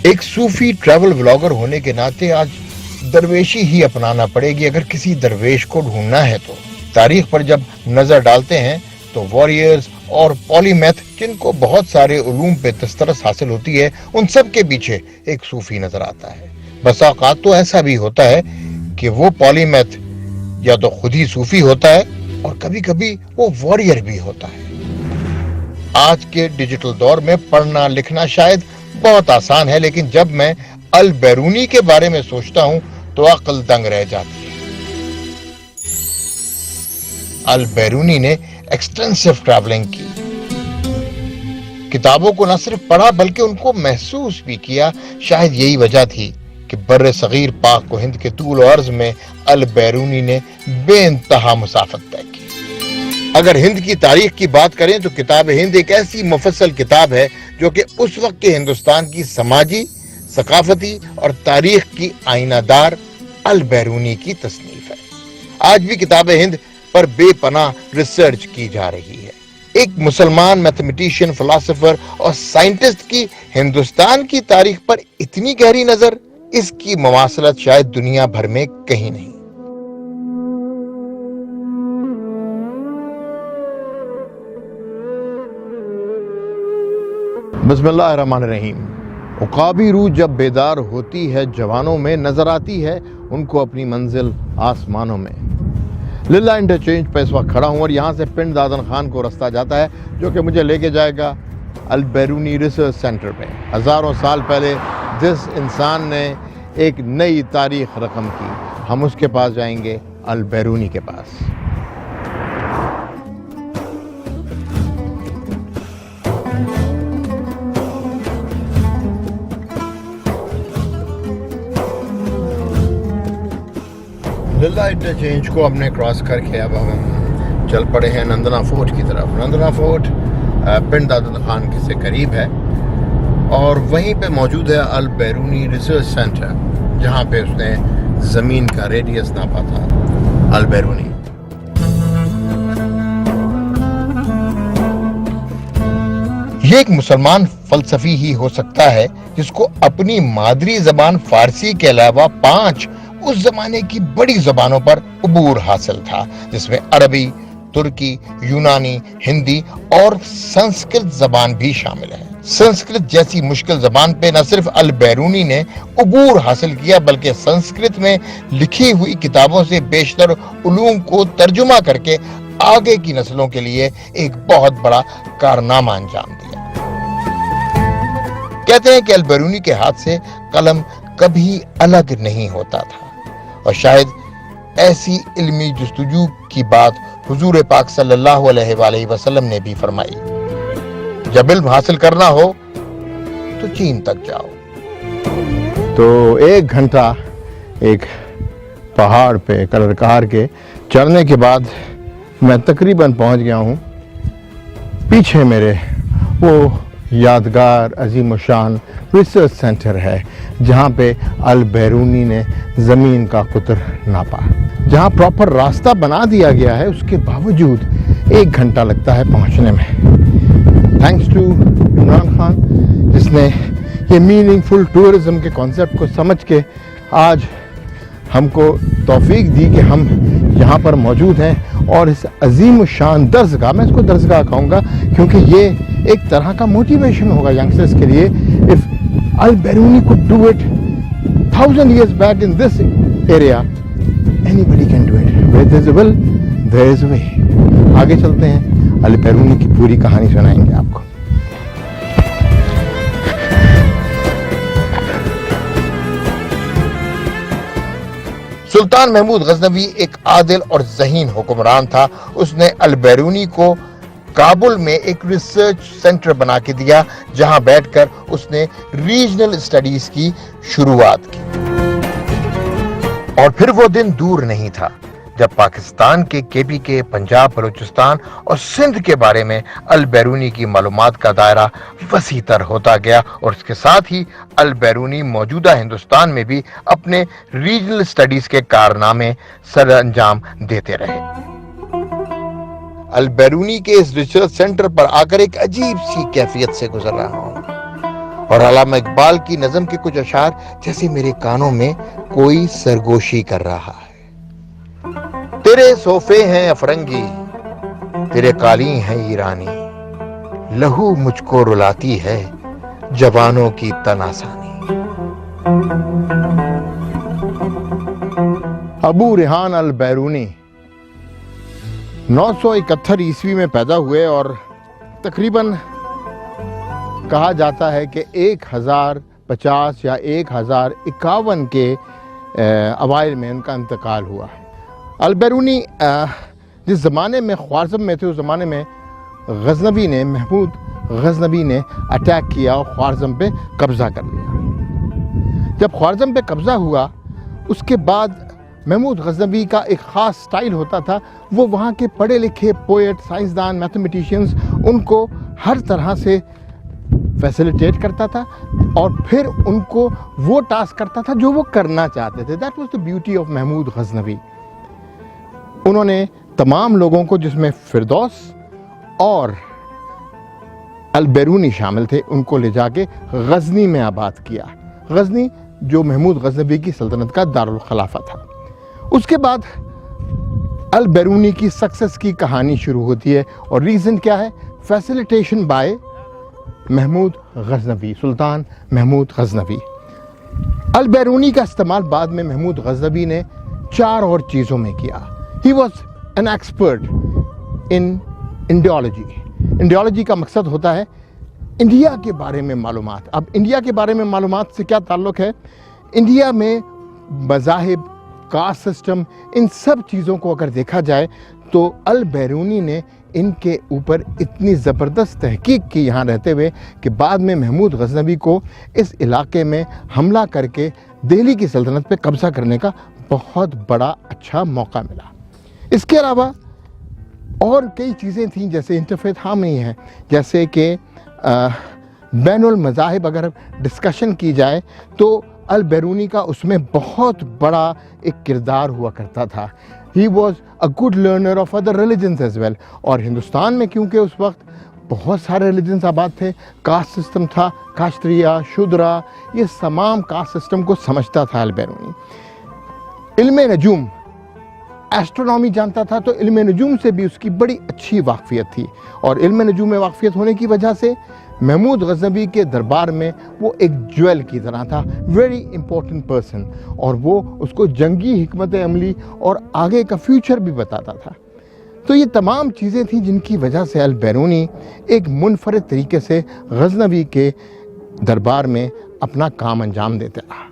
ایک صوفی travel blogger ہونے کے ناطے آج درویشی ہی اپنانا پڑے گی اگر کسی درویش کو ڈھونڈنا ہے تو۔ تاریخ پر جب نظر ڈالتے ہیں تو واریئرز اور پولی میتھ جن کو بہت سارے علوم پہ دسترس حاصل ہوتی ہے ان سب کے پیچھے ایک صوفی نظر آتا ہے۔ بسا اوقات تو ایسا بھی ہوتا ہے کہ وہ پولی میتھ یا تو خود ہی صوفی ہوتا ہے اور کبھی کبھی وہ واریئر بھی ہوتا ہے۔ آج کے ڈیجیٹل دور میں پڑھنا لکھنا شاید بہت آسان ہے، لیکن جب میں البیرونی کے بارے میں سوچتا ہوں تو عقل دنگ رہ جاتی ہے۔ البیرونی نے ایکسٹینسو ٹریولنگ کی، کتابوں کو نہ صرف پڑھا بلکہ ان کو محسوس بھی کیا۔ شاید یہی وجہ تھی کہ بر صغیر پاک و ہند کے طول و عرض میں البیرونی نے بے انتہا مسافت طے کی۔ اگر ہند کی تاریخ کی بات کریں تو کتاب ہند ایک ایسی مفصل کتاب ہے جو کہ اس وقت کے ہندوستان کی سماجی، ثقافتی اور تاریخ کی آئینہ دار البیرونی کی تصنیف ہے۔ آج بھی کتاب ہند پر بے پناہ ریسرچ کی جا رہی ہے۔ ایک مسلمان میتھمیٹیشین، فلاسفر اور سائنٹسٹ کی ہندوستان کی تاریخ پر اتنی گہری نظر، اس کی مماثلت شاید دنیا بھر میں کہیں نہیں۔ بسم اللہ الرحمن الرحیم۔ عقابی روح جب بیدار ہوتی ہے جوانوں میں، نظر آتی ہے ان کو اپنی منزل آسمانوں میں۔ للہ انٹرچینج پہ اس وقت کھڑا ہوں اور یہاں سے پنڈ دادن خان کو رستہ جاتا ہے جو کہ مجھے لے کے جائے گا البیرونی ریسرچ سینٹر پہ۔ ہزاروں سال پہلے جس انسان نے ایک نئی تاریخ رقم کی، ہم اس کے پاس جائیں گے، البیرونی کے پاس۔ للہ انٹرچینج کو ہم نے کراس کر کے اب ہم چل پڑے ہیں نندنا فورٹ کی طرف۔ نندنا فورٹ پنڈ دادن خان سے قریب ہے اور وہیں پہ موجود ہے البیرونی ریسرچ سینٹر جہاں پہ اس نے زمین کا ریڈیس ناپا تھا۔ البیرونی یہ ایک مسلمان فلسفی ہی ہو سکتا ہے جس کو اپنی مادری زبان فارسی کے علاوہ 5 اس زمانے کی بڑی زبانوں پر عبور حاصل تھا، جس میں عربی، ترکی، یونانی، ہندی اور سنسکرت زبان بھی شامل ہے۔ سنسکرت جیسی مشکل زبان پہ نہ صرف البیرونی نے عبور حاصل کیا بلکہ سنسکرت میں لکھی ہوئی کتابوں سے بیشتر علوم کو ترجمہ کر کے آگے کی نسلوں کے لیے ایک بہت بڑا کارنامہ انجام دیا۔ کہتے ہیں کہ البیرونی کے ہاتھ سے قلم کبھی الگ نہیں ہوتا تھا، اور شاید ایسی علمی جستجو کی بات حضور پاک صلی اللہ علیہ وآلہ وسلم نے بھی فرمائی، جب علم حاصل کرنا ہو تو چین تک جاؤ۔ تو 1 گھنٹہ ایک پہاڑ پہ کلرکار کے چڑھنے کے بعد میں تقریباً پہنچ گیا ہوں۔ پیچھے میرے وہ یادگار عظیم الشان ریسرچ سینٹر ہے جہاں پہ البیرونی نے زمین کا قطر ناپا، جہاں پراپر راستہ بنا دیا گیا ہے، اس کے باوجود 1 گھنٹہ لگتا ہے پہنچنے میں۔ تھینکس ٹو عمران خان جس نے یہ میننگ فل ٹورزم کے کانسیپٹ کو سمجھ کے آج ہم کو توفیق دی کہ ہم یہاں پر موجود ہیں، اور اس عظیم الشان درسگاہ، میں اس کو درسگاہ کہوں گا کیونکہ یہ ایک طرح کا موٹیویشن ہوگا ینگسٹرز کے لیے۔ if Albiruni could do it 1000 years back in this area, anybody can do it. Where there is a will, there is a way. آگے چلتے ہیں، البیرونی کی پوری کہانی سنائیں گے آپ کو۔ سلطان محمود غزنوی ایک عادل اور ذہین حکمران تھا۔ اس نے البیرونی کو کابل میں ایک ریسرچ سینٹر بنا کے دیا جہاں بیٹھ کر اس نے ریجنل اسٹڈیز کی شروعات کی۔ اور پھر وہ دن دور نہیں تھا جب پاکستان کے KPK، پنجاب، بلوچستان اور سندھ کے بارے میں البیرونی کی معلومات کا دائرہ وسیع تر ہوتا گیا، اور اس کے ساتھ ہی البیرونی موجودہ ہندوستان میں بھی اپنے ریجنل اسٹڈیز کے کارنامے سر انجام دیتے رہے۔ البیرونی کے اس ریسرچ سینٹر پر آ کر ایک عجیب سی کیفیت سے گزر رہا ہوں۔ اور علامہ اقبال کی نظم کے کچھ اشعار جیسے میرے کانوں میں کوئی سرگوشی کر رہا ہے۔ تیرے صوفے ہیں افرنگی، تیرے قالین ہیں ایرانی، لہو مجھ کو رلاتی ہے جوانوں کی تن آسانی۔ ابو ریحان البیرونی 971 عیسوی میں پیدا ہوئے اور تقریباً کہا جاتا ہے کہ 1050 یا 1051 کے اوائل میں ان کا انتقال ہوا۔ البیرونی جس زمانے میں خوارزم میں تھے، اس زمانے میں غزنوی نے، محمود غزنوی نے اٹیک کیا اور خوارزم پہ قبضہ کر لیا۔ جب خوارزم پہ قبضہ ہوا، اس کے بعد محمود غزنوی کا ایک خاص سٹائل ہوتا تھا، وہ وہاں کے پڑھے لکھے پوئٹ، سائنسدان، میتھمیٹیشینز ان کو ہر طرح سے فیسیلیٹیٹ کرتا تھا اور پھر ان کو وہ ٹاسک کرتا تھا جو وہ کرنا چاہتے تھے۔ That was the beauty of Mahmud Ghaznavi. انہوں نے تمام لوگوں کو، جس میں فردوس اور البیرونی شامل تھے، ان کو لے جا کے غزنی میں آباد کیا۔ غزنی جو محمود غزنوی کی سلطنت کا دارالخلافہ تھا۔ اس کے بعد البیرونی کی سکسس کی کہانی شروع ہوتی ہے، اور ریزن کیا ہے؟ فیسیلیٹیشن بائی محمود غزنوی، سلطان محمود غزنوی۔ البیرونی کا استعمال بعد میں محمود غزنوی نے 4 اور چیزوں میں کیا۔ He was an expert in Indology. Indology کا مقصد ہوتا ہے انڈیا کے بارے میں معلومات۔ اب انڈیا کے بارے میں معلومات سے کیا تعلق ہے؟ انڈیا میں مذاہب، کاسٹ سسٹم، ان سب چیزوں کو اگر دیکھا جائے تو البیرونی نے ان کے اوپر اتنی زبردست تحقیق کی یہاں رہتے ہوئے کہ بعد میں محمود غزنوی کو اس علاقے میں حملہ کر کے دہلی کی سلطنت پہ قبضہ کرنے کا بہت بڑا اچھا موقع ملا۔ اس کے علاوہ اور کئی چیزیں تھیں، جیسے انٹرفیتھ ہارمنی ہے، جیسے کہ بین المذاہب اگر ڈسکشن کی جائے تو البیرونی کا اس میں بہت بڑا ایک کردار ہوا کرتا تھا۔ He was a good learner of other religions as well۔ اور ہندوستان میں کیونکہ اس وقت بہت سارے ریلیجنز آباد تھے، کاسٹ سسٹم تھا، کاشتریہ، شودرا، یہ تمام کاسٹ سسٹم کو سمجھتا تھا البیرونی۔ علم نجوم، ایسٹرونومی جانتا تھا، تو علم نجوم سے بھی اس کی بڑی اچھی واقفیت تھی، اور علم نجوم میں واقفیت ہونے کی وجہ سے محمود غزنوی کے دربار میں وہ ایک جویل کی طرح تھا، ویری امپورٹنٹ پرسن، اور وہ اس کو جنگی حکمت عملی اور آگے کا فیوچر بھی بتاتا تھا۔ تو یہ تمام چیزیں تھیں جن کی وجہ سے البیرونی ایک منفرد طریقے سے غزنوی کے دربار میں اپنا کام انجام دیتا رہا۔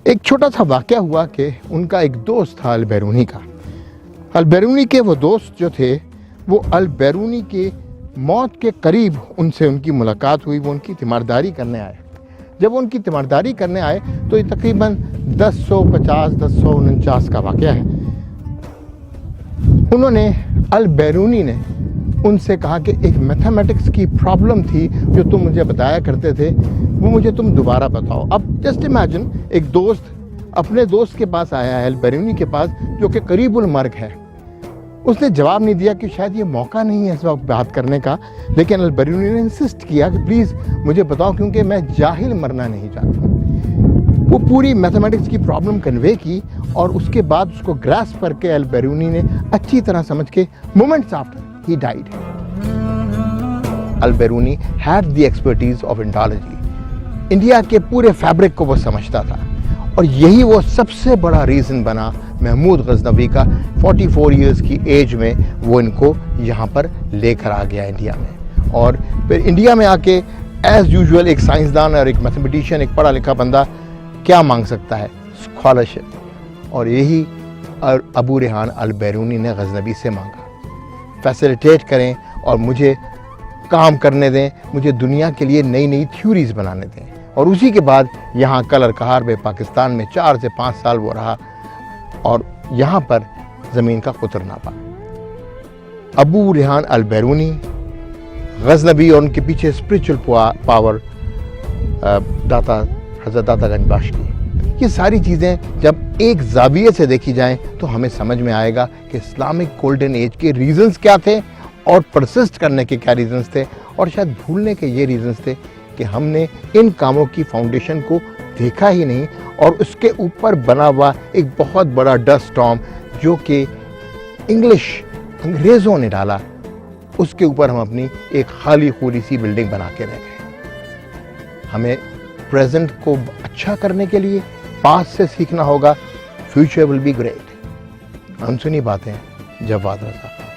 ایک چھوٹا سا واقعہ ہوا کہ ان کا ایک دوست تھا البیرونی کا۔ البیرونی کے وہ دوست جو تھے، وہ البیرونی کے موت کے قریب ان سے ان کی ملاقات ہوئی، وہ ان کی تیمارداری کرنے آئے۔ جب وہ ان کی تیمارداری کرنے آئے تو یہ تقریباً 1049 کا واقعہ ہے۔ انہوں نے، البیرونی نے ان سے کہا کہ ایک میتھمیٹکس کی پرابلم تھی جو تم مجھے بتایا کرتے تھے، وہ مجھے تم دوبارہ بتاؤ۔ اب جسٹ امیجن، ایک دوست اپنے دوست کے پاس آیا ہے، البیرونی کے پاس، جو کہ قریب المرگ ہے۔ اس نے جواب نہیں دیا کہ شاید یہ موقع نہیں ہے اس وقت بات کرنے کا، لیکن البیرونی نے انسسٹ کیا کہ پلیز مجھے بتاؤ، کیونکہ میں جاہل مرنا نہیں چاہتا۔ وہ پوری میتھمیٹکس کی پرابلم کنوے کی، اور اس کے بعد اس کو گراسپ کر کے البیرونی نے اچھی طرح سمجھ کے moments after he died, Al Biruni had the expertise of Indology. India کے پورے فیبرک کو وہ سمجھتا تھا، اور یہی وہ سب سے بڑا ریزن بنا محمود غزنوی کا 44 ایئرز کی ایج میں وہ ان کو یہاں پر لے کر آ گیا انڈیا میں۔ اور پھر انڈیا میں آ کے ایز یوزول ایک سائنسدان اور ایک میتھمیٹیشین، ایک پڑھا لکھا بندہ کیا مانگ سکتا ہے؟ اسکالرشپ، اور یہی ابو ریحان البیرونی نے غزنوی سے مانگا، فیسیلیٹیٹ کریں اور مجھے کام کرنے دیں، مجھے دنیا کے لیے نئی نئی تھیوریز بنانے دیں۔ اور اسی کے بعد یہاں کلر کہار میں پاکستان میں 4 سے 5 سال وہ رہا، اور یہاں پر زمین کا قطر نہ پا۔ ابو ریحان البیرونی، غزنوی اور ان کے پیچھے اسپرچل پاور، داتا حضرت داتا گنج بخش کی، یہ ساری چیزیں جب ایک زاویے سے دیکھی جائیں تو ہمیں سمجھ میں آئے گا کہ اسلامک گولڈن ایج کے ریزنز کیا تھے، اور پرسسٹ کرنے کے کیا ریزنز تھے، اور شاید بھولنے کے یہ ریزنز تھے کہ ہم نے ان کاموں کی فاؤنڈیشن کو دیکھا ہی نہیں اور اس کے اوپر بنا ہوا ایک بہت بڑا ڈسٹ سٹارم جو کہ انگریزوں نے ڈالا، اس کے اوپر ہم اپنی ایک خالی خولی سی بلڈنگ بنا کے رہ گئے۔ ہمیں پریزنٹ کو اچھا کرنے کے لیے پاسٹ سے سیکھنا ہوگا، فیوچر ول بی گریٹ۔ انسنی باتیں، جواد رضا۔